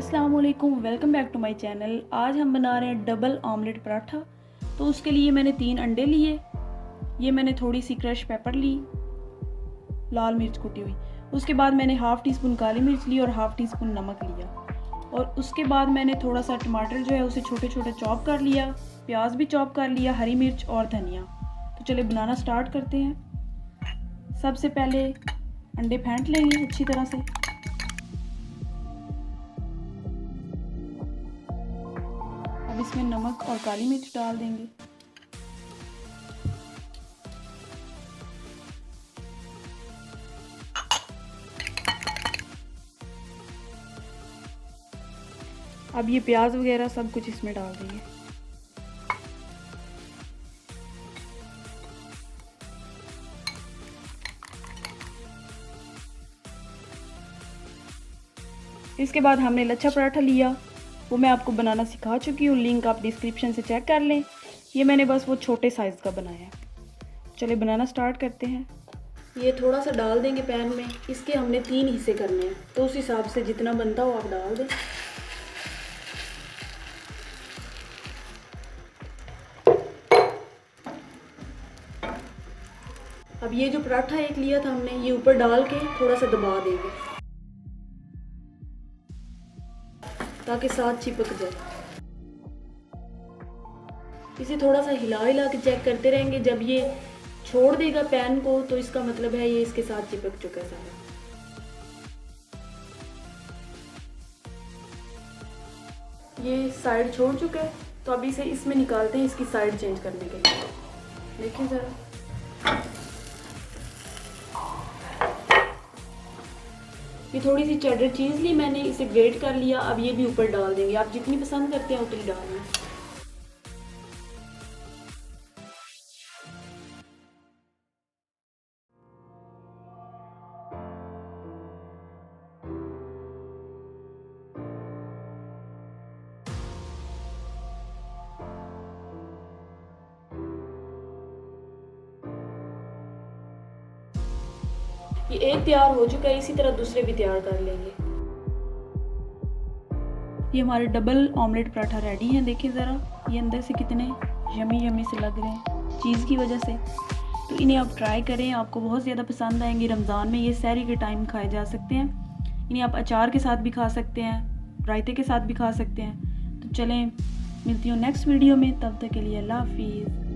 अस्सलाम वालेकुम, welcome back to my channel. आज हम बना रहे हैं डबल ऑमलेट पराठा। तो उसके लिए मैंने 3 अंडे लिए, ये मैंने थोड़ी सी क्रश पेपर ली, लाल मिर्च कुटी हुई। उसके बाद मैंने हाफ़ टी स्पून काली मिर्च ली और हाफ़ टी स्पून नमक लिया। और उसके बाद मैंने थोड़ा सा टमाटर जो है उसे छोटे छोटे चॉप कर लिया, प्याज भी चॉप कर लिया, हरी मिर्च और धनिया। तो चले बनाना स्टार्ट करते हैं। सबसे पहले अंडे फेंट लेंगे अच्छी तरह से। अब इसमें नमक और काली मिर्च डाल देंगे। अब ये प्याज वगैरह सब कुछ इसमें डाल देंगे। इसके बाद हमने लच्छा पराठा लिया, वो मैं आपको बनाना सिखा चुकी हूँ, लिंक आप डिस्क्रिप्शन से चेक कर लें। ये मैंने बस वो छोटे साइज़ का बनाया है। चलिए बनाना स्टार्ट करते हैं। ये थोड़ा सा डाल देंगे पैन में। इसके हमने 3 हिस्से करने हैं, तो उस हिसाब से जितना बनता हो आप डाल दें। अब ये जो पराठा एक लिया था हमने, ये ऊपर डाल के थोड़ा सा दबा देंगे ताकि साथ चिपक जाए। इसे थोड़ा सा हिला हिला के चेक करते रहेंगे। जब ये छोड़ देगा पैन को तो इसका मतलब है ये इसके साथ चिपक चुका है सारा। ये साइड छोड़ चुका है, तो अभी इसे इसमें निकालते हैं इसकी साइड चेंज करने के लिए। देखिए ज़रा, ये थोड़ी सी चेडर चीज़ ली मैंने, इसे ग्रेट कर लिया। अब ये भी ऊपर डाल देंगे, आप जितनी पसंद करते हैं उतनी डालें। ये एक तैयार हो चुका है, इसी तरह दूसरे भी तैयार कर लेंगे। ये हमारे डबल ऑमलेट पराठा रेडी हैं। देखिए ज़रा, ये अंदर से कितने यमी यमी से लग रहे हैं चीज़ की वजह से। तो इन्हें आप ट्राई करें, आपको बहुत ज़्यादा पसंद आएंगे। रमज़ान में ये सहरी के टाइम खाए जा सकते हैं। इन्हें आप अचार के साथ भी खा सकते हैं, रायते के साथ भी खा सकते हैं। तो चलें, मिलती हूँ नेक्स्ट वीडियो में, तब तक के लिए अल्लाह हाफिज़।